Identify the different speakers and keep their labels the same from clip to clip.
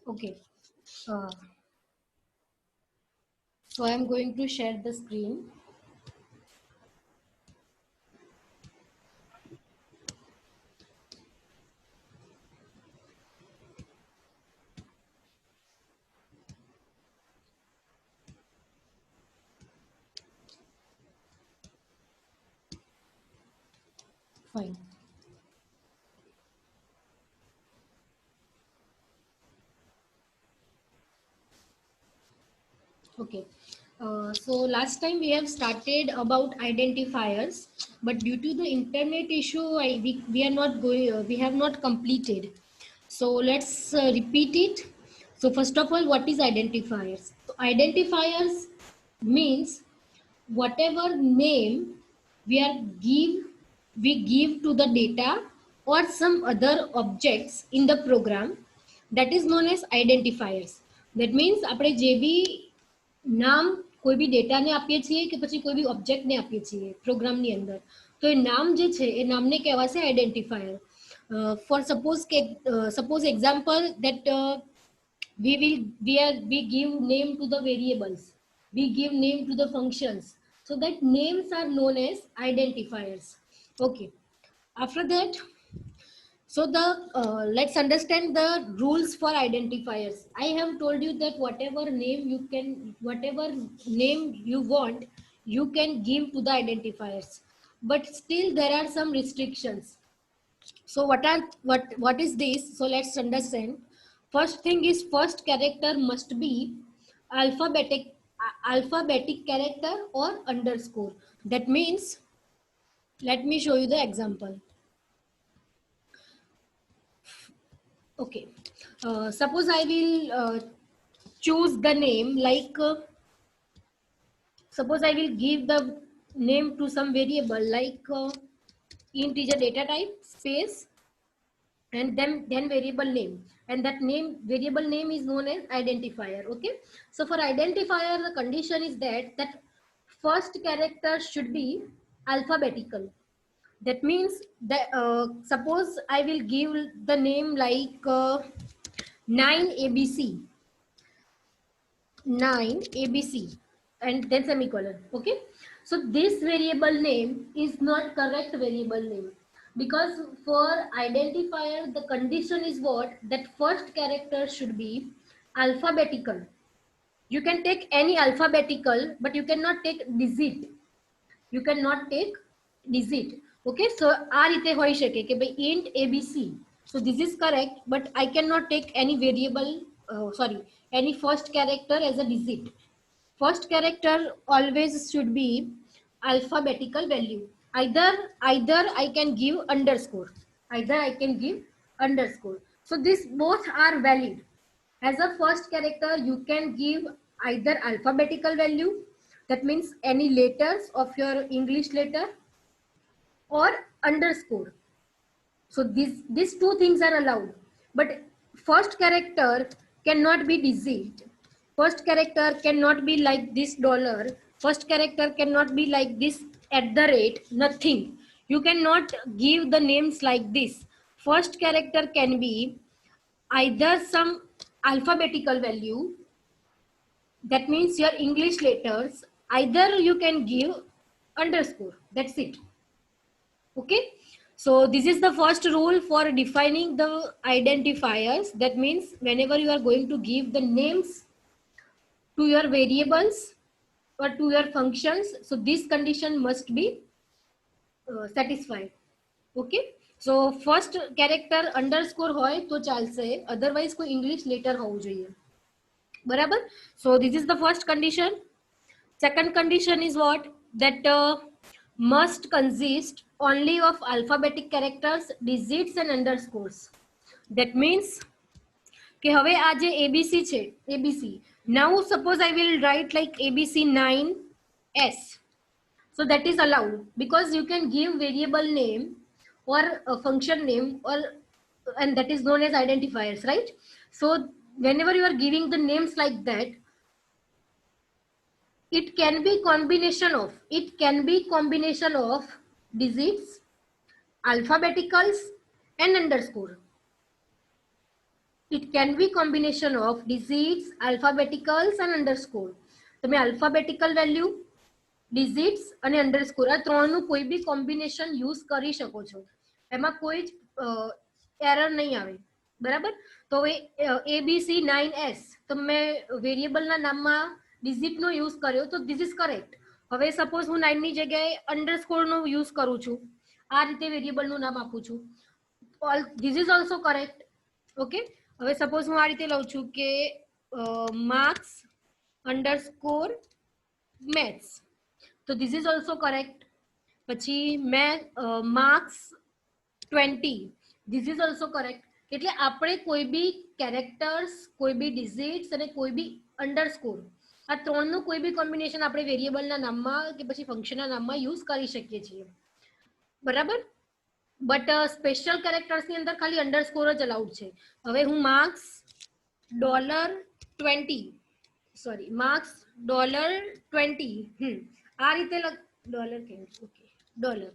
Speaker 1: Okay. Uh, so I am going to share the screen. Fine. Okay. So last time we have started about identifiers, but due to the internet issue, we are not going. We have not completed. So let's repeat it. So first of all, what is identifiers? So identifiers means whatever name we are give we give to the data or some other objects in the program, that is known as identifiers. That means આપણે જે બી નામ કોઈ બી ડેટાને આપીએ છીએ કે પછી કોઈ બી ઓબ્જેક્ટને આપીએ છીએ પ્રોગ્રામની અંદર, તો એ નામ જે છે એ નામને કહેવાશે identifier. For suppose example that we give name to the variables, we give name to the functions, so that names are known as identifiers. Okay, after that, so the let's understand the rules for identifiers. I have told you that whatever name you want, you can give to the identifiers, but still there are some restrictions. So what is this? So let's understand. First thing is, first character must be alphabetic character or underscore. That means, let me show you the example. Okay, suppose I will choose the name like suppose I will give the name to some variable like integer data type space and then variable name, and that name variable name is known as identifier. Okay, so for identifier the condition is that first character should be alphabetical. That means that suppose I will give the name like 9abc 9abc and then semicolon. Okay, so this variable name is not correct variable name, because for identifier the condition is what, that first character should be alphabetical. You can take any alphabetical, but you cannot take digit. You cannot take digit. Okay, so આ રીતે હોઈ શકે કે ભાઈ int abc, so this is correct, but I cannot take any variable, sorry, any first character as a digit. First character always should be alphabetical value. Either I can give underscore, either I can give underscore. So these both are valid. As a first character you can give either alphabetical value, that means any letters of your English letter, or underscore. So these two things are allowed, but first character cannot be digit. First character cannot be like this dollar. First character cannot be like this at the rate, nothing. You cannot give the names like this. First character can be either some alphabetical value, that means your English letters, either you can give underscore, that's it. Okay, so this is the first rule for defining the identifiers. That means whenever you are going to give the names to your variables or to your functions, so this condition must be satisfied. Okay, so first character underscore હોય તો ચાલશે, otherwise કોઈ English letter હોવું જોઈએ. બરાબર? So this is the first condition. Second condition is what? That must consist only of alphabetic characters, digits and underscores. That means કે હવે આ જે ABC છે, ABC. Now suppose I will write like ABC 9S. So that is allowed because you can give variable name or a function name, or and that is known as identifiers, right? So whenever you are giving the names like that, it can be combination of digits, alphabeticals and underscore. It can be combination of digits, alphabeticals and underscore. તમે alphabetical value, digits અને underscore આ ત્રણનું કોઈ બી combination use કરી શકો છો, એમાં કોઈ જ એરર નહીં આવે. બરાબર. તો હવે ABC9S તમે વેરિયેબલના નામમાં ડિજિટનો યુઝ કર્યો તો ધીસ ઇઝ કરેક્ટ. હવે સપોઝ હું 9 ની જગ્યાએ અંડરસ્કોરનો યુઝ કરું છું, આ રીતે વેરિયેબલનું નામ આપું છું, this is also correct. Okay. હવે સપોઝ હું આ રીતે લઉં છું કે માર્ક્સ અંડરસ્કોર મેથ્સ, તો ધીસ ઇઝ ઓલ્સો કરેક્ટ. પછી marks 20, this is also correct. એટલે આપણે કોઈ બી કેરેક્ટર્સ, કોઈ બી ડિજિટ્સ અને કોઈ બી અંડરસ્કોર, આ ત્રણનું કોઈ બી કોમ્બિનેશન આપણે વેરિયેબલના નામમાં કે પછી ફંક્શનના નામમાં યુઝ કરી શકીએ છીએ. બરાબર. બટ સ્પેશિયલ કેરેક્ટર્સની અંદર ખાલી અંડરસ્કોર જ અલાઉડ છે. હવે હું માર્ક્સ $20, સોરી માર્ક્સ $20, આ રીતે ડોલર કેમ, ઓકે ડોલર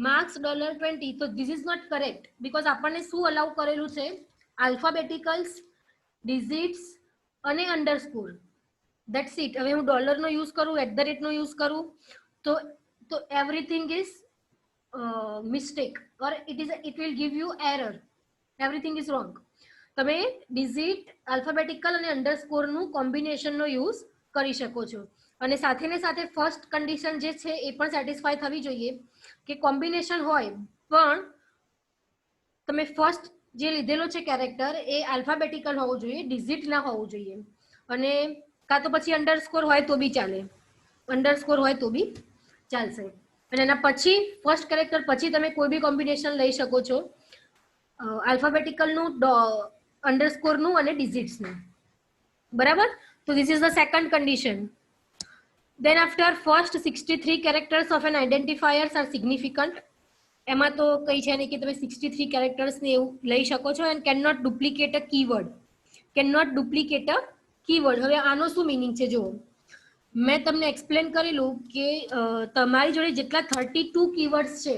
Speaker 1: માર્ક્સ $20, તો this is not correct because આપણને શું અલાઉ કરેલું છે? આલ્ફાબેટિકલ્સ, ડિજિટ્સ અને અંડરસ્કોર, ધેટ્સ ઇટ. હવે હું ડોલરનો યુઝ કરું, @ નો યુઝ કરું તો everything is mistake or it will give you error, everything is wrong. તમે ડિજિટ, આલ્ફાબેટિકલ અને અંડરસ્કોરનું કોમ્બિનેશનનો યુઝ કરી શકો છો. અને સાથે ને સાથે ફર્સ્ટ કન્ડિશન જે છે એ પણ સેટિસ્ફાય થવી જોઈએ કે કોમ્બિનેશન હોય પણ તમે ફર્સ્ટ જે લીધેલો છે કેરેક્ટર એ આલ્ફાબેટિકલ હોવું જોઈએ, ડિજિટ ના હોવું જોઈએ. અને કાં તો પછી અંડરસ્કોર હોય તો બી ચાલે, અંડરસ્કોર હોય તો બી ચાલશે. અને એના પછી ફર્સ્ટ કેરેક્ટર પછી તમે કોઈ બી કોમ્બિનેશન લઈ શકો છો, આલ્ફાબેટિકલનું, અંડરસ્કોરનું અને ડિજિટ્સનું. બરાબર. તો this is the second condition. Then after first 63 characters of an identifiers are significant. એમાં તો કઈ છે નહીં કે તમે 63 characters ને એવું લઈ શકો છો. and cannot duplicate a keyword, cannot duplicate a keyword. હવે આનો શું મીનિંગ છે? જો મેં તમને એક્સપ્લેન કરેલું કે તમારી જોડે જેટલા 32 કીવર્ડ્સ છે,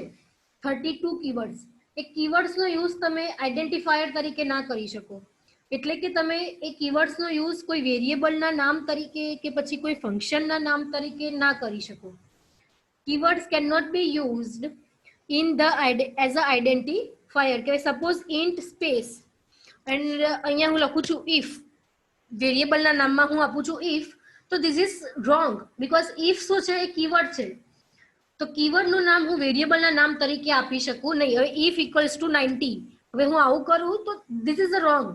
Speaker 1: 32 કીવર્ડ્સ, એ કીવર્ડ્સનો યુઝ તમે આઈડેન્ટિફાયર તરીકે ના કરી શકો. એટલે કે તમે એ કીવર્ડ્સનો યુઝ કોઈ વેરિયેબલના નામ તરીકે કે પછી કોઈ ફંક્શનના નામ તરીકે ના કરી શકો. Keywords can not be used in the as a identifier. કે સપોઝ ઇન્ટ સ્પેસ એન્ડ અહીંયા હું લખું છું ઇફ, વેરિયેબલના નામમાં હું આપું છું ઇફ, તો this is wrong because if શું છે? એ કીવર્ડ છે. તો કીવર્ડનું નામ હું વેરિયેબલના નામ તરીકે આપી શકું નહીં. હવે ઇફ ઇક્વલ્સ ટુ 90, હવે હું આવું કરું તો ધીસ ઇઝ અ રોંગ.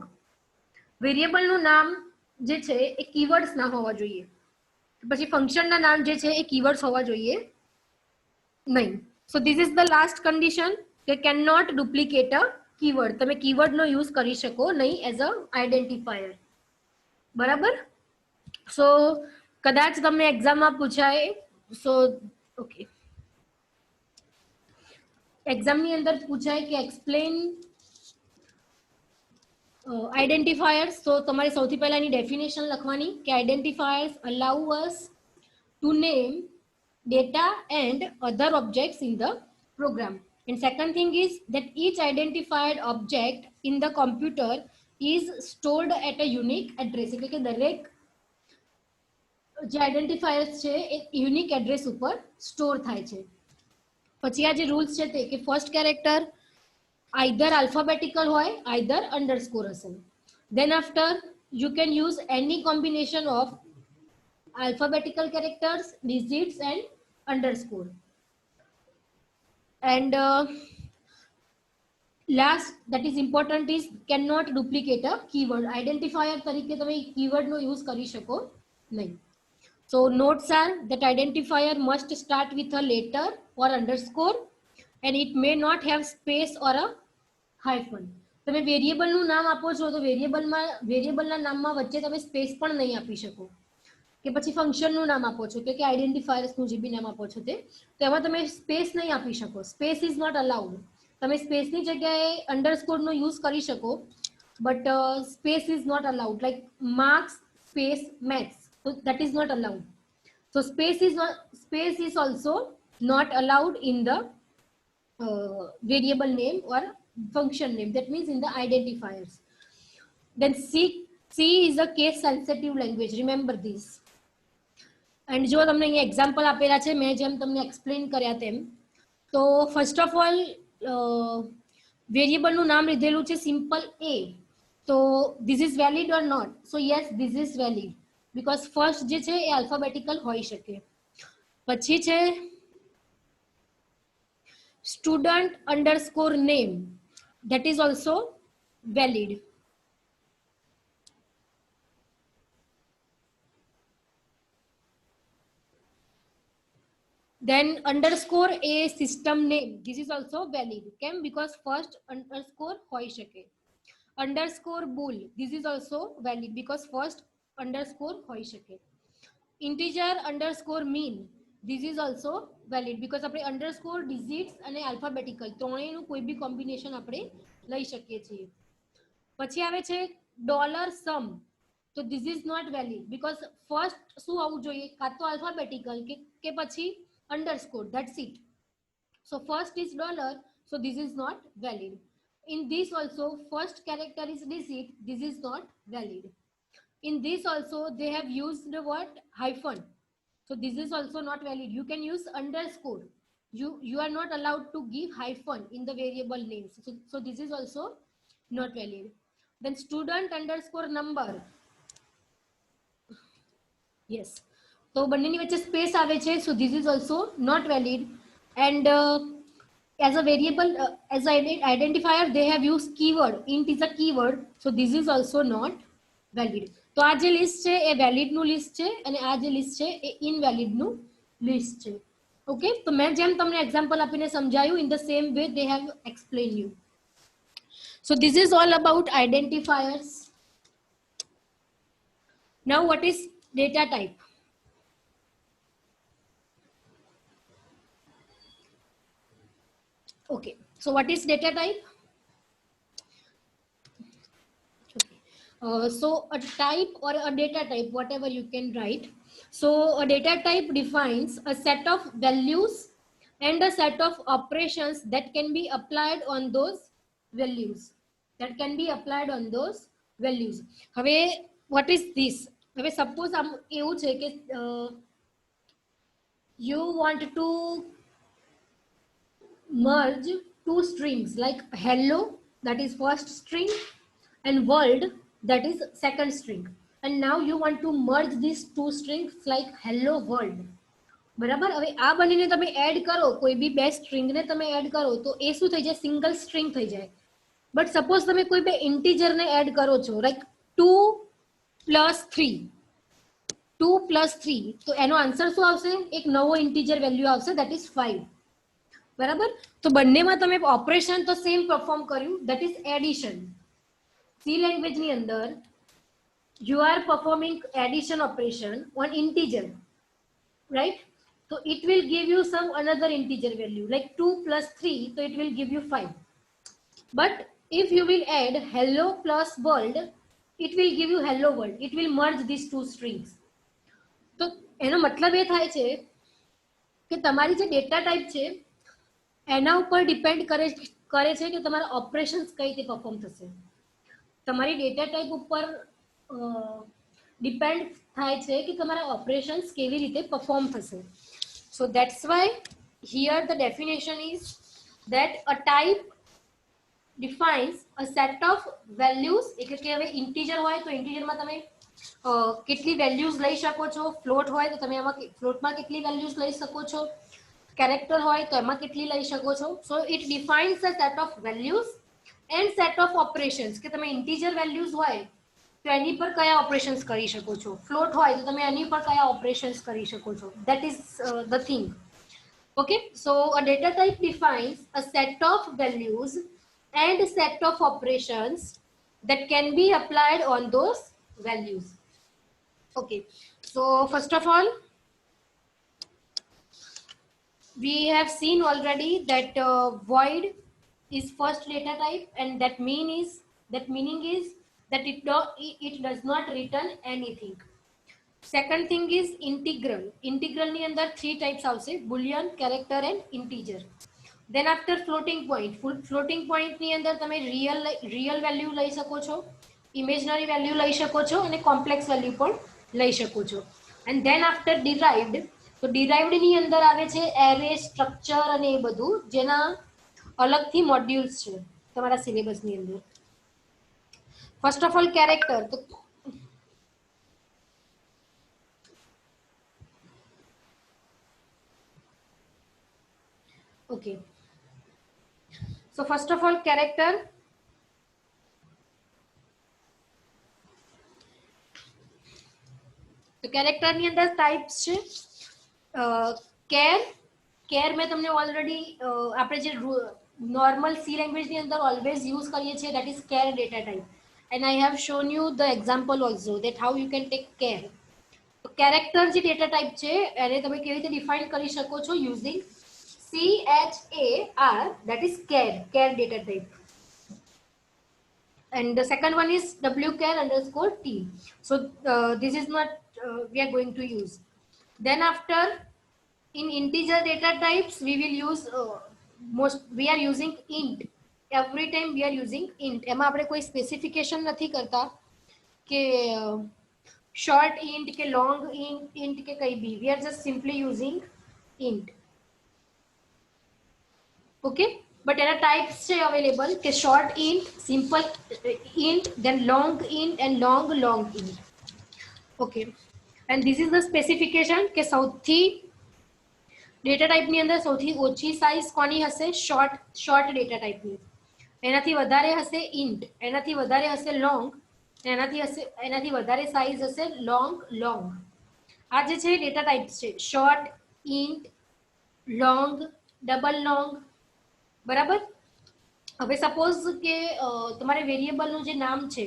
Speaker 1: વેરિયેબલનું નામ જે છે એ કીવર્ડ્સ ના હોવા જોઈએ, પછી ફંક્શનના નામ જે છે એ કીવર્ડ્સ હોવા જોઈએ નહીં. So this is the last condition કે can not duplicate a keyword. તમે કીવર્ડનો યુઝ કરી શકો નહીં એઝ અ આઈડેન્ટિફાયર. બરાબર. સો કદાચ તમને એક્ઝામમાં પૂછાય, સો ઓકે, એક્ઝામની અંદર પૂછાય કે એક્સપ્લેન આઈડેન્ટિફાયર્સ. તો તમારે સૌથી પહેલા એની ડેફિનેશન લખવાની કે identifiers allow us to name data and other objects in the program. And second thing is that each identified object in the computer is stored at a unique address. એટલે કે દરેક જે આઈડેન્ટિફાયર્સ છે એ યુનિક એડ્રેસ ઉપર store થાય છે. પછી આ જે રૂલ્સ છે તે કે ફર્સ્ટ કેરેક્ટર આઈધર આલ્ફાબેટિકલ હોય, આઈધર અંડરસ્કોર હશે. Then after you can use any combination of alphabetical characters, digits and underscore. And last that is important is cannot duplicate a keyword. Identifier તરીકે તમે keyword નો use કરી શકો નહીં. So notes are that identifier must start with a letter or underscore and it may not have space or a hyphen. તમે વેરિયેબલનું નામ આપો છો તો વેરિયેબલના નામમાં વચ્ચે તમે સ્પેસ પણ નહીં આપી શકો, કે પછી ફંક્શનનું નામ આપો છો કે આઈડેન્ટિફાયર્સનું જે બી નામ આપો છો તે, તો એમાં તમે સ્પેસ નહીં આપી શકો. Space is not allowed. તમે સ્પેસની જગ્યાએ અંડરસ્કોરનો યુઝ કરી શકો but space is not allowed. Like marks space maths, so that is not allowed. So space is also not allowed in the variable name or function name, that means in the identifiers. then C is a case sensitive language, remember this. And જો તમને અહીંયા example આપેલા છે મેં જેમ તમને explain કર્યા તેમ, તો ફર્સ્ટ ઓફ ઓલ વેરિયેબલનું નામ લીધેલું છે સિમ્પલ A, તો this is valid or not? So yes, this is valid, because first જે છે એ આલ્ફાબેટિકલ હોઈ શકે. પછી છે student underscore name, that is also valid. Then underscore a system name, this is also valid. Kem? Because first underscore hoy shake. Underscore bool, this is also valid because first underscore hoy shake. Integer underscore mean, this is also valid because આપણે underscore digits અને alphabetical ત્રણેયનું કોઈ બી combination આપણે લઈ શકીએ છીએ. પછી આવે છે ડોલર સમ, તો this is not valid because first શું આવવું જોઈએ, કાં તો alphabetical કે પછી underscore, that's it. So first is dollar, so this is not valid. In this also first character is digit, this is not valid. In this also they have used the word hyphen, so this is also not valid. You can use underscore, you are not allowed to give hyphen in the variable names, so this is also not valid. Then student underscore number, yes, તો બંનેની વચ્ચે space આવે છે, so this is also not valid. And as a variable, as an identifier they have used keyword, int is a keyword, so this is also not valid. તો આ જે list છે એ valid નું લિસ્ટ છે અને આ જે લિસ્ટ છે એ ઇનવેલિડ નું લિસ્ટ છે. ઓકે, તો મેં જેમ તમને એક્ઝામ્પલ આપીને સમજાયું, in the same way they have explained you. So this is all about identifiers. Now what is data type? Okay, so what is data type? So a type or a data type, whatever you can write. So a data type defines a set of values and a set of operations that can be applied on those values. That can be applied on those values. હવે what is this? હવે suppose એવું છે કે you want to merge two strings like hello, that is first string, and world, that is second string, and now you want to merge these two strings like hello world. બરાબર, હવે આ બંનેને તમે add કરો, કોઈ બી બે સ્ટ્રિંગને તમે add કરો તો એ શું થઈ જાય, સિંગલ સ્ટ્રિંગ થઈ જાય. બટ સપોઝ તમે કોઈ બે ઇન્ટીજરને એડ કરો છો, લાઈક 2 + 3, 2 + 3, તો એનો આન્સર શું આવશે, એક નવો ઇન્ટીજર વેલ્યુ આવશે, that is 5. બરાબર, તો બંનેમાં તમે ઓપરેશન તો સેમ પરફોર્મ કર્યું, that is addition. C language ની અંદર you are performing addition operation on integer, right? So it will give you some another integer value like 2 + 3, so it will give you 5. But if you will add hello plus world, it will give you hello world, it will merge these two strings. તો એનો મતલબ એ થાય છે કે તમારી જે data type છે એના ઉપર ડિપેન્ડ કરે છે કે તમારા ઓપરેશન્સ કઈ રીતે પરફોર્મ થશે. તમારી ડેટા ટાઈપ ઉપર ડિપેન્ડ થાય છે કે તમારા ઓપરેશન્સ કેવી રીતે પરફોર્મ થશે. સો that's why here the definition is that a type defines a set of values. એટલે કે હવે ઇન્ટીજર હોય તો ઇન્ટીજરમાં તમે કેટલી વેલ્યુઝ લઈ શકો છો, ફ્લોટ હોય તો તમે એમાં ફ્લોટમાં કેટલી વેલ્યુઝ લઈ શકો છો, કેરેક્ટર હોય તો એમાં કેટલી લઈ શકો છો. So it defines a set of values and set of operations, કે તમે ઇન્ટીજર વેલ્યુઝ હોય તો એની પર કયા ઓપરેશન્સ કરી શકો છો, ફ્લોટ હોય તો તમે એની પર કયા ઓપરેશન્સ કરી શકો છો. That is the thing. Okay, so a data type defines a set of values and set of operations that can be applied on those values. Okay, so first of all, we have seen already that void is first data type, and that meaning is that it does not return anything. Second thing is integral. Integral ની અંદર 3 types આવશે, boolean, character and integer. Then after floating point, floating point ની અંદર તમે real value લઈ શકો છો, imaginary value લઈ શકો છો અને કોમ્પ્લેક્સ વેલ્યુ પણ લઈ શકો છો. એન્ડ ધેન આફ્ટર ડિરાઇવ્ડ, તો ડિરાઇવ્ડ ની અંદર આવે છે એરે, સ્ટ્રક્ચર અને એ બધું, જેના અલગથી મોડ્યુલ્સ છે તમારા સિલેબસની અંદર. ફર્સ્ટ ઓફ ઓલ કેરેક્ટર, તો okay, so first of all character. તો કેરેક્ટરની અંદર ટાઈપ્સ છે. કેર, કેર મેં તમને ઓલરેડી આપણે જે નોર્મલ સી લેંગ્વેજની અંદર ઓલવેઝ યુઝ કરીએ છીએ, that is care data type. And I have shown you the example also that how you can take care. તો કેરેક્ટર જે ડેટા ટાઈપ છે એને તમે કેવી રીતે ડિફાઇન કરી શકો છો? Using CHAR, that is care data type. And the second one is WCHAR_T. So this is not we are going to use. Then after, in integer data types we will use we are using int. Every time we are using int. એમાં આપણે કોઈ specification નથી કરતા કે short int કે long int કે કઈ બી. We are just simply using int. Okay, but એના types છે available કે short int, simple int, then long int and long int. Okay, and this is the specification કે સૌથી ડેટા ટાઈપની અંદર સૌથી ઓછી સાઇઝ કોની હશે? શોર્ટ ડેટા ટાઈપની. એનાથી વધારે હશે ઇન્ટ, એનાથી વધારે હશે લોંગ, એનાથી વધારે સાઇઝ હશે લોંગ. આ જે છે ડેટા ટાઈપ્સ છે, short, int, long, double long. બરાબર. હવે સપોઝ કે તમારે વેરિયેબલનું જે નામ છે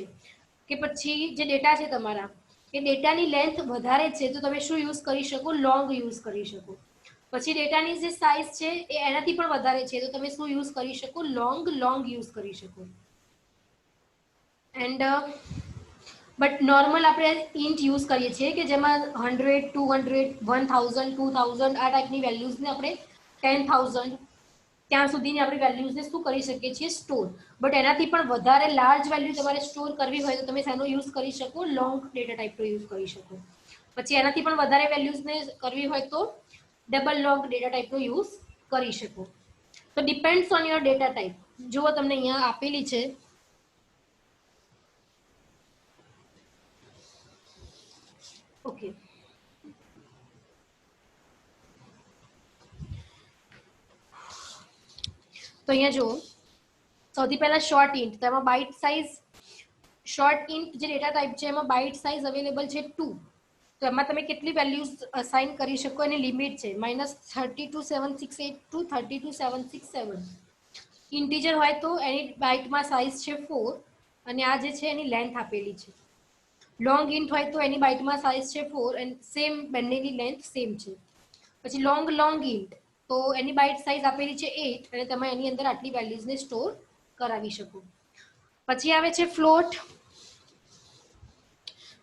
Speaker 1: કે પછી જે ડેટા છે તમારા, એ ડેટાની લેન્થ વધારે છે તો તમે શું યુઝ કરી શકો? લોંગ યુઝ કરી શકો. પછી ડેટાની જે સાઇઝ છે એ એનાથી પણ વધારે છે તો તમે શું યુઝ કરી શકો? લોંગ યુઝ કરી શકો. એન્ડ બટ નોર્મલ આપણે ઇન્ટ યુઝ કરીએ છીએ કે જેમાં 100, 200, 1000, 2000 આ ટાઈપની વેલ્યુઝને આપણે 10,000 ત્યાં સુધીની આપણે વેલ્યુઝને શું કરી શકીએ છીએ? સ્ટોર. બટ એનાથી પણ વધારે લાર્જ વેલ્યુ તમારે સ્ટોર કરવી હોય તો તમે શેનો યુઝ કરી શકો? લોંગ ડેટા ટાઈપનો યુઝ કરી શકો. પછી એનાથી પણ વધારે વેલ્યુઝને કરવી હોય તો ડબલ લોંગ ડેટા ટાઈપનો યુઝ કરી શકો. તો depends on your data type. જુઓ તમને અહીંયા આપેલી છે. ઓકે, તો અહીંયા જુઓ, સૌથી પહેલા શોર્ટ ઇન્ટ, તો એમાં બાઇટ સાઇઝ, શોર્ટ ઇન્ટ જે ડેટા ટાઈપ છે એમાં બાઇટ સાઇઝ અવેલેબલ છે 2. તો એમાં તમે કેટલી વેલ્યુઝ અસાઇન કરી શકો? એની લિમિટ છે -32,768 to 32,767. ઇન્ટીજર હોય તો એની બાઇટમાં સાઇઝ છે 4 અને આ જે છે એની લેન્થ આપેલી છે. લોંગ ઇન્ટ હોય તો એની બાઇટમાં સાઇઝ છે 4 એન્ડ સેમ, બંનેની લેન્થ સેમ છે. પછી લોંગ ઇન્ટ, તો એની બાઇટ સાઇઝ આપેલી છે 8 અને તમે એની અંદર આટલી વેલ્યુઝને સ્ટોર કરાવી શકો. પછી આવે છે ફ્લોટ.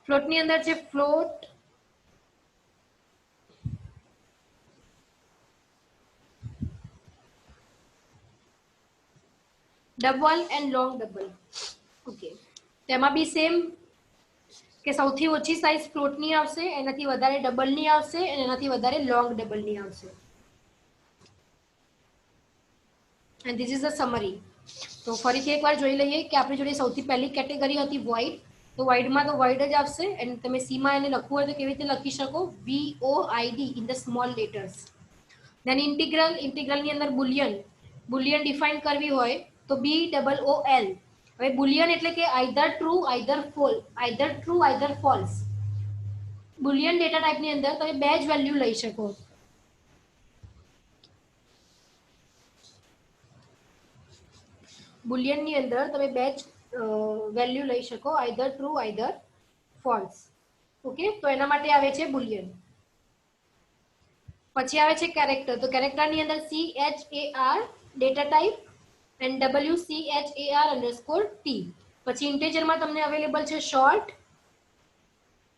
Speaker 1: ફ્લોટની અંદર છે float, double and long double. Okay, તેમાં બી સેમ કે સૌથી ઓછી સાઇઝ ફ્લોટની આવશે, એનાથી વધારે ડબલની આવશે અને એનાથી વધારે લોંગ ડબલની આવશે. And this is the summary. તો ફરીથી એકવાર જોઈ લઈએ કે આપણી જોડે સૌથી પહેલી કેટેગરી હતી વોઇડ. તો વોઇડમાં તો વોઇડ જ આવશે. એન્ડ તમે સીમાં એને લખવું હોય તો કેવી રીતે લખી શકો? VOID in the small letters. Then integral, ઇન્ટિગ્રલની અંદર બુલિયન ડિફાઇન કરવી હોય તો BOOL. હવે બુલિયન એટલે કે either true either false. Boolean data ટાઈપની અંદર તમે બે જ વેલ્યુ લઈ શકો. બુલિયનની અંદર તમે બે જ વેલ્યુ લઈ શકો, either true either false. Okay, તો એના માટે આવે છે બુલિયન. પછી આવે છે કેરેક્ટર. તો કેરેક્ટરની અંદર CHAR data type and WCHAR_T. પછી ઇન્ટેજરમાં તમને અવેલેબલ છે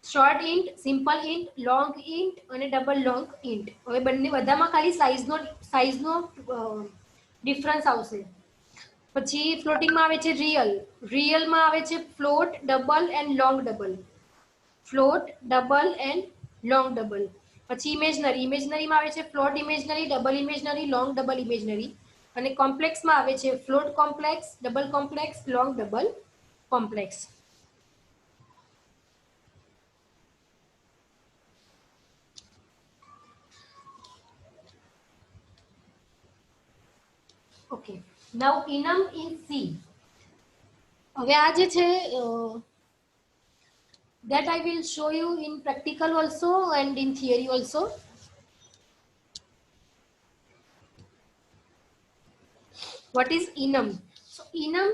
Speaker 1: short int, simple int, long int અને ડબલ લોંગ ઇન્ટ. હવે બંને બધામાં ખાલી સાઇઝનો ડિફરન્સ આવશે. પછી ફ્લોટિંગમાં આવે છે રિયલ, રિયલમાં આવે છે float, double and long double, float, double and long double. પછી ઇમેજનરી, ઇમેજનરીમાં આવે છે float imaginary, double imaginary, long double imaginary. અને કોમ્પ્લેક્સમાં આવે છે float complex, double complex, long double complex. Okay, now enum in C. હવે આ જે છે that I will show you in practical also and in theory also. What is enum? So enum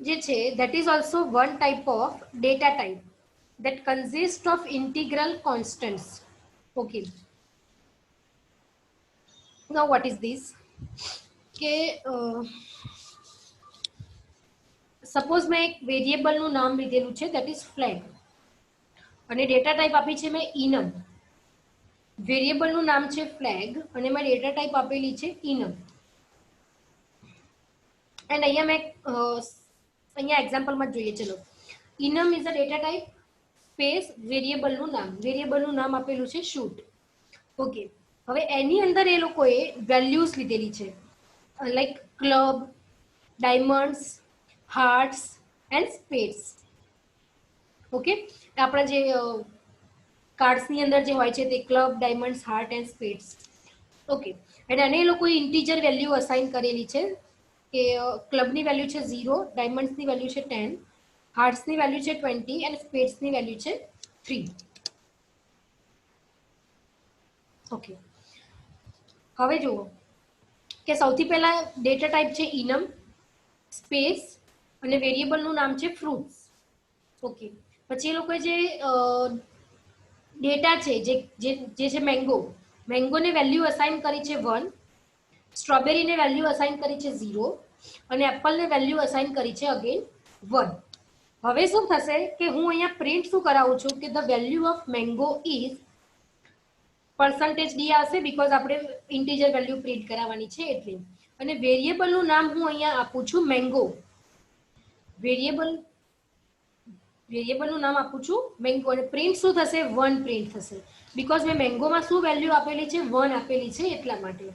Speaker 1: જે છે that is also one type of data type that consists of integral constants. Okay, now what is this? કે suppose મેં એક વેરિયેબલનું નામ લીધેલું છે that is flag અને data type આપી છે મેં enum. વેરિયેબલનું નામ છે ફ્લેગ અને મેં ડેટા ટાઈપ આપેલી છે enum. એન્ડ અહીંયા મેં અહીંયા એક્ઝામ્પલમાં જોઈએ. ચલો, enum is a data type space વેરિયેબલનું નામ આપેલું છે શૂટ. ઓકે, હવે એની અંદર એ લોકોએ વેલ્યુઝ લીધેલી છે like club, diamonds, hearts and spades. Okay, આપણા જે કાર્ડ્સની અંદર જે હોય છે તે club, diamonds, heart and spades. Okay, અને આને એ લોકોએ ઇન્ટીજર વેલ્યુ અસાઇન કરેલી છે કે ક્લબની વેલ્યુ છે 0, ડાયમંડ્સની વેલ્યુ છે 10, હાર્ટ્સની વેલ્યુ છે 20 અને સ્પેડ્સની વેલ્યુ છે 3. ઓકે, હવે જુઓ કે સૌથી પહેલા ડેટા ટાઈપ છે enum સ્પેસ અને વેરિયેબલનું નામ છે ફ્રૂટ્સ. ઓકે, પછી એ લોકોએ જે ડેટા છે જે છે મેંગોને વેલ્યુ અસાઇન કરી છે 1, સ્ટ્રોબેરીને વેલ્યુ અસાઇન કરી છે 0 અને એપલને વેલ્યુ અસાઇન કરી છે અગેન 1. હવે શું થશે કે હું અહીંયા પ્રિન્ટ શું કરાવું છું કે the value of mango is percentage D આવશે બીકોઝ આપણે ઇન્ટીજર વેલ્યુ પ્રિન્ટ કરાવવાની છે એટલે. અને વેરિયેબલનું નામ હું અહીંયા આપું છું મેંગો. વેરિયેબલનું નામ આપું છું મેંગો અને પ્રિન્ટ શું થશે 1 પ્રિન્ટ થશે બીકોઝ મેં મેંગોમાં શું વેલ્યુ આપેલી છે 1 આપેલી છે એટલા માટે.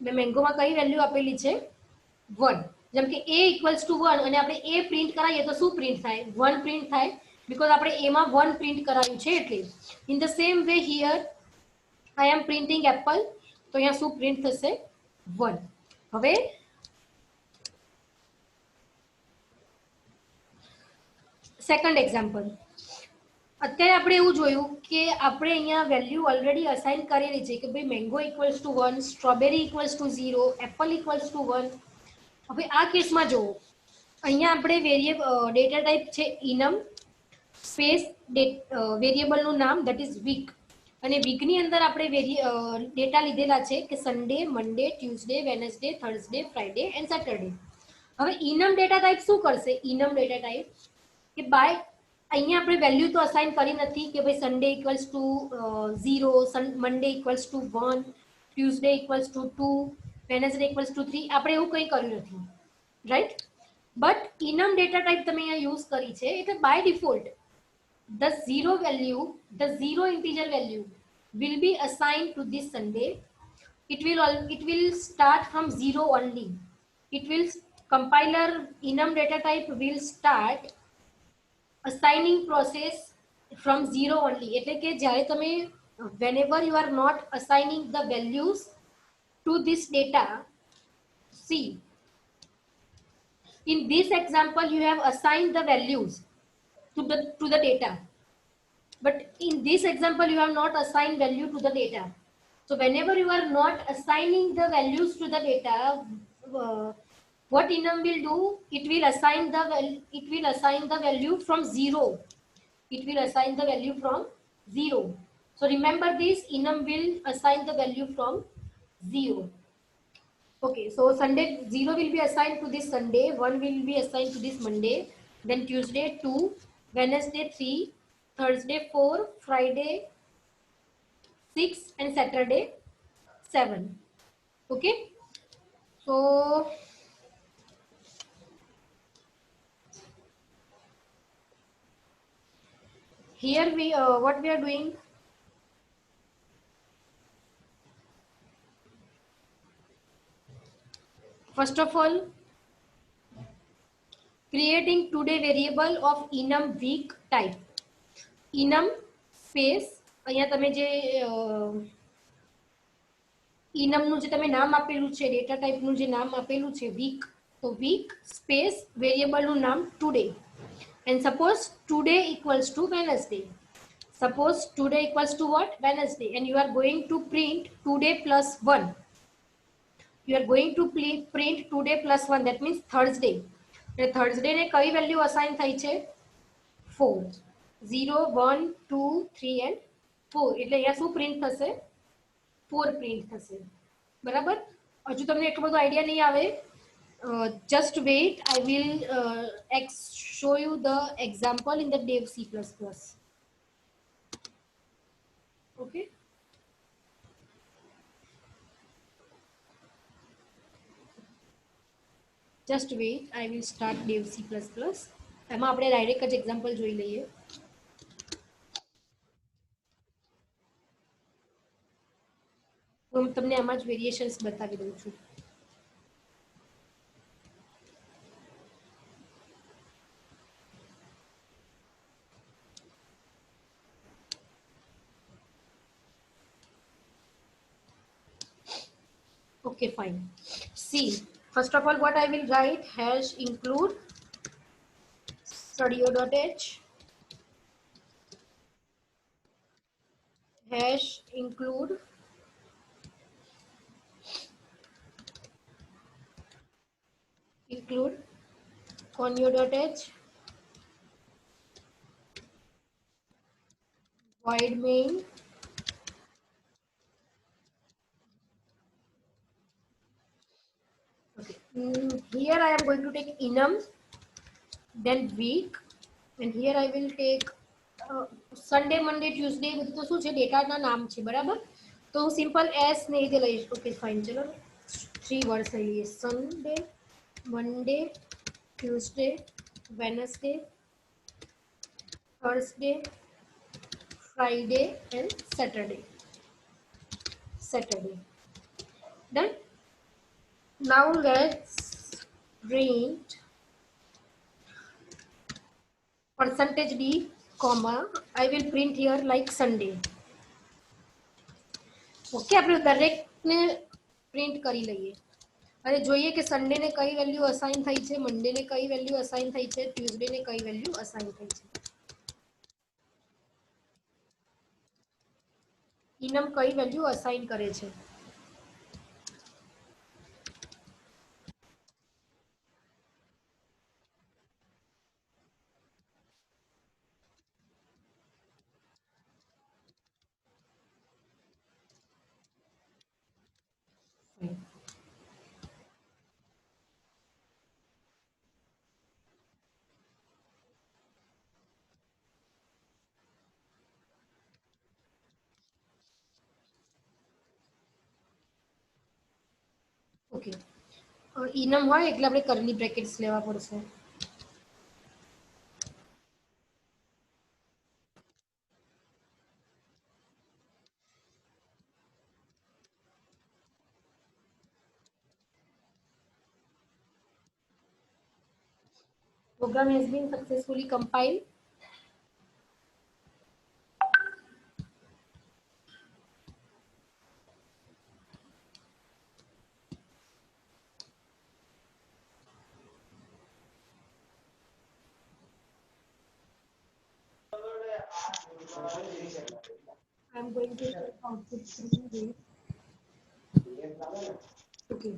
Speaker 1: મેં મેંગોમાં કઈ વેલ્યુ આપેલી છે 1. જેમ કે a ઇક્વલ્સ ટુ 1 અને આપણે a પ્રિન્ટ કરાવીએ તો શું પ્રિન્ટ થાય 1 પ્રિન્ટ થાય બીકોઝ આપણે a માં 1 પ્રિન્ટ કરાવ્યું છે એટલે. In the same way here I am printing apple તો અહીંયા શું પ્રિન્ટ થશે 1. હવે સેકન્ડ એક્ઝામ્પલ. અત્યારે આપણે એવું જોયું કે આપણે અહીંયા વેલ્યુ ઓલરેડી અસાઇન કરેલી છે કે ભાઈ mango equals to 1, strawberry equals to 0, Apple equals to 1. હવે આ કેસમાં જુઓ અહીંયા આપણે ડેટા ટાઈપ છે enum સ્પેસ વેરિયેબલનું નામ ધેટ ઇઝ વીક અને વીકની અંદર આપણે ડેટા લીધેલા છે કે Sunday, Monday, Tuesday, Wednesday, Thursday, Friday and Saturday. હવે enum ડેટા ટાઈપ શું કરશે enum ડેટા ટાઈપ કે બાય અહીંયા આપણે વેલ્યુ તો અસાઇન કરી નથી કે ભાઈ Sunday equals to 0, Monday equals to 1, Tuesday equals to 2, Wednesday equals to 3. આપણે એવું કંઈ કર્યું નથી, right? But enum data type તમે અહીંયા યુઝ કરી છે એટલે by default the zero integer value will be assigned to this Sunday. It will start from 0 only. Compiler enum data type will start assigning process from 0 only. એટલે કે જ્યારે તમે whenever you are not assigning the values to this data, see in this example you have assigned the values to the data, but in this example you have not assigned value to the data. So whenever you are not assigning the values to the data, what enum will do, it will assign the value from 0. It will assign the value from 0. So remember this, enum will assign the value from 0. Okay, so Sunday 0 will be assigned to this Sunday, 1 will be assigned to this Monday, then Tuesday 2, Wednesday 3, Thursday 4, Friday 6 and Saturday 7. Okay, so here we what we are doing, first of all, creating today variable of enum week type. enum space અહીંયા તમે જે enum નું જે તમે નામ આપેલું છે, data ટાઈપનું જે નામ આપેલું છે વીક, તો વીક સ્પેસ વેરિયેબલનું નામ today, and suppose today equals to Wednesday. Suppose today equals to what? Wednesday, and you are going to print today plus 1. You are going to print today plus 1, that means Thursday. એટલે Thursday ને કઈ value assign થઈ છે? 4. 0 1 2 3 and 4. એટલે અહીંયા શું print થશે? 4 print થશે. બરાબર? હજુ તમને એટલો બધો આઈડિયા નહીં આવે. Just wait, I will show you the example in the dev C++. Okay, just wait, I will start dev C++. એમાં આપણે ડાયરેક્ટ જ એક્ઝામ્પલ જોઈ લઈએ. હું તમને આમાં જ વેરિએશન્સ બતાવી દઉં છું. Okay, fine. See, first of all, what I will write, hash include studio.h, hash include conio.h, void main, okay. Here I am going to take enum, then week, and here I will take Sunday, Monday, Tuesday, બધું તો શું છે, ડેટાના નામ છે, બરાબર? તો હું સિમ્પલ એસ ને રીતે લઈશ. ઓકે ફાઇન, ચલો 3 વર્ડ્સ લઈ લઈએ. Sunday, Monday, Tuesday, Wednesday, Thursday, Friday and Saturday. Done. Now let's print %d, comma, I will print here like Sunday. Okay, આપણે દરેકને પ્રિન્ટ કરી લઈએ અને જોઈએ કે સન્ડે ને કઈ વેલ્યુ અસાઇન થઈ છે, મંડે ને કઈ વેલ્યુ અસાઇન થઈ છે, ટ્યુઝડે ને કઈ વેલ્યુ અસાઇન થઈ છે. enum કઈ વેલ્યુ અસાઇન કરે છે. ઓકે, enum હોય એટલે આપણે કર્લી બ્રેકેટ્સ લેવા પડશે. Program has been successfully compiled. I'm going to output screen. Okay,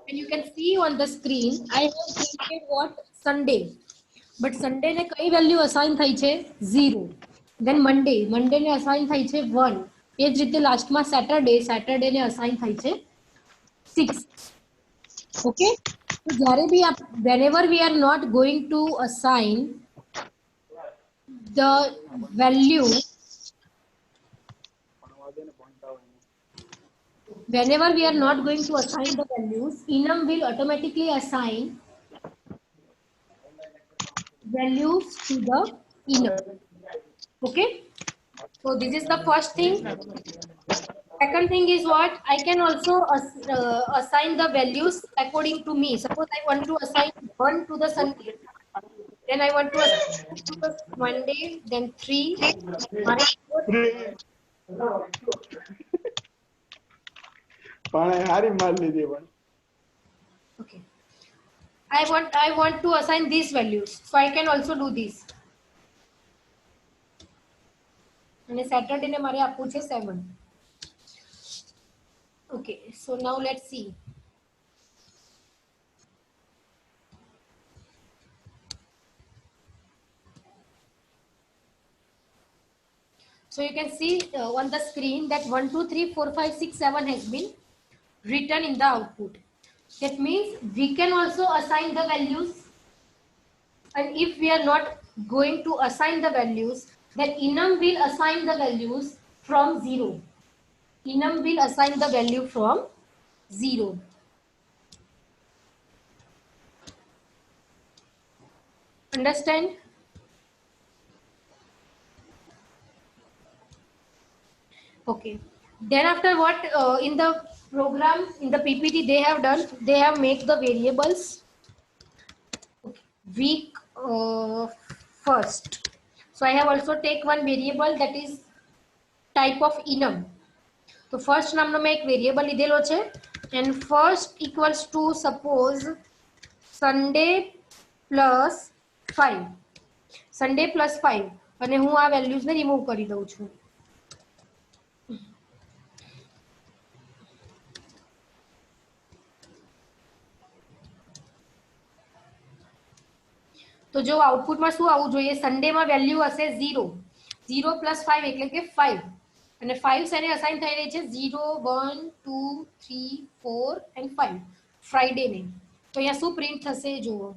Speaker 1: and you can see on the screen I have printed what? Sunday, but Sunday ને કઈ value assign થઈ છે? 0. then Monday ને assign થઈ છે 1. એ જ રીતે લાસ્ટમાં સેટરડે ને અસાઇન થઈ છે 6. ઓકે, તો જ્યારે બી whenever we are not going to assign the value Whenever we are not going to assign the values, enum will automatically assign values to the enum. Okay. So this is the first thing. Second thing is what? I can also assign the values according to me. Suppose I want to assign 1 to the Sunday. Then I want to assign 2 to the Monday. Then 3. Okay. I want to assign these values. So I can also do this. And Saturday ne મારે આપવું છે 7. Okay, so now let's see. So you can see on the screen that 1, 2, 3, 4, 5, 6, 7 has been written in the output. That means we can also assign the values. And if we are not going to assign the values, then enum will assign the values from 0. Enum will assign the value from 0. Understand? Okay. Then after what in the program, in the PPT they have done, they have made the variables. Okay. Week first. So I have also take one variable that is type of enum. તો first નામનો મેં એક variable લીધેલો છે and first equals to suppose Sunday plus 5. Sunday plus 5 અને હું આ વેલ્યુઝને remove કરી દઉં છું. તો જો આઉટપુટમાં શું આવવું જોઈએ? સન્ડેમાં વેલ્યુ હશે 0. 0 + 5 એટલે કે 5. અને 5 શેને અસાઇન થઈ રહી છે? 0, 1, 2, 3, 4 એન્ડ 5 ફ્રાઈડેને. તો અહીંયા શું પ્રિન્ટ થશે જુઓ.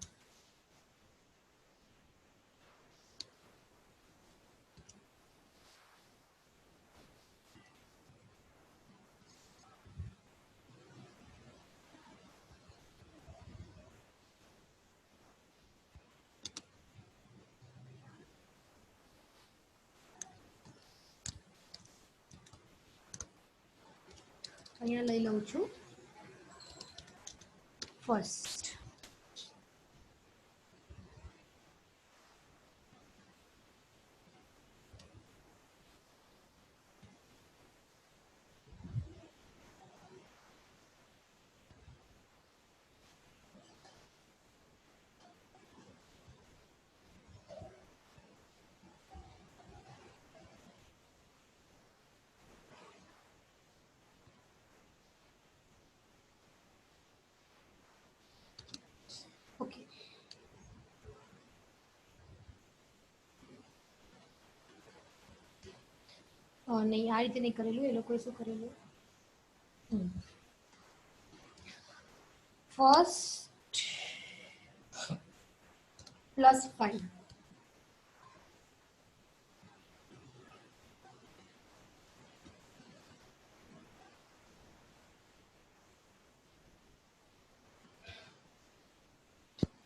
Speaker 1: અહીંયા લઈ લઉં છું ફર્સ્ટ. ઓકે. નહીં, આ રીતે નહીં કરેલું. એ લોકોએ શું કરેલું? ફર્સ્ટ +5.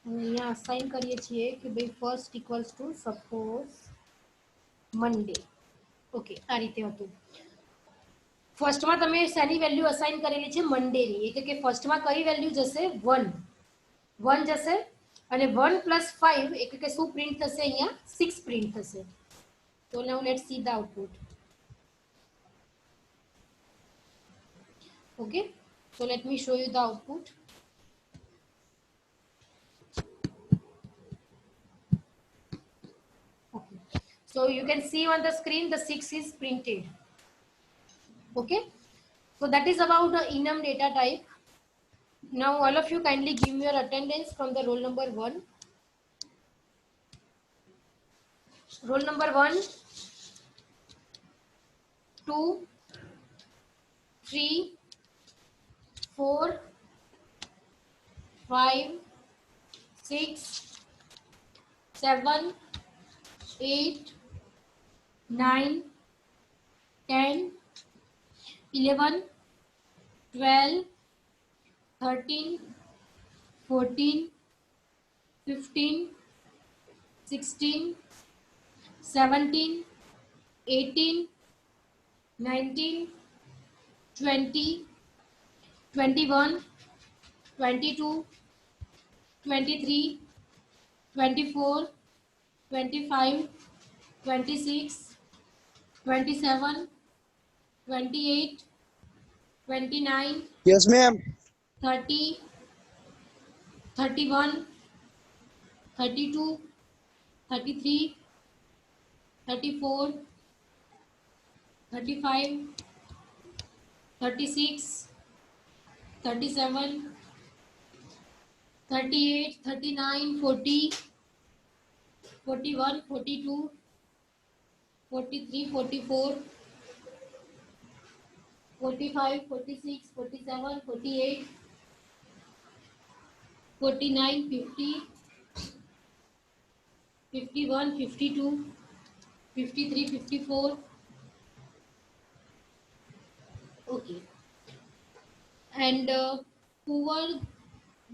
Speaker 1: અહીંયા અસાઇન કરીએ છીએ કે ભાઈ first equals to suppose Monday. Okay, આ રીતે હતું. ફર્સ્ટમાં તમે શેની વેલ્યુ અસાઇન કરેલી છે? મંડેની. એટલે કે ફર્સ્ટમાં કઈ વેલ્યુ જશે? 1. 1 જશે અને 1 + 5 એટલે કે શું પ્રિન્ટ થશે? અહીંયા 6 પ્રિન્ટ થશે. તો now let's see the output. Okay, so let me show you the output. Okay, so you can see on the screen the 6 is printed. Okay, so that is about the enum data type. Now all of you kindly give me your attendance from the roll number 1. Roll number 1, 2, 3, 4, 5, 6, 7, 8, 9, 10, 11, 12, 13, 14, 15, 16, 17, 18, 19, 20, 21, 22, 23, 24, 25, 26, 27, 28, 29,
Speaker 2: Yes, ma'am.
Speaker 1: 30, 31, 32, 33, 34, 35, 36, 37, 38, 39, 40, 41, 42, 43, 44, 45, 46, 47, 48, 49, 50, 51, 52, 53, 54. Okay. And whoever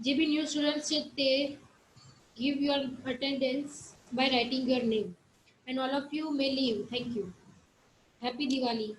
Speaker 1: JB new students they give your attendance by writing your name. And all of you may leave. Thank you. Happy Diwali.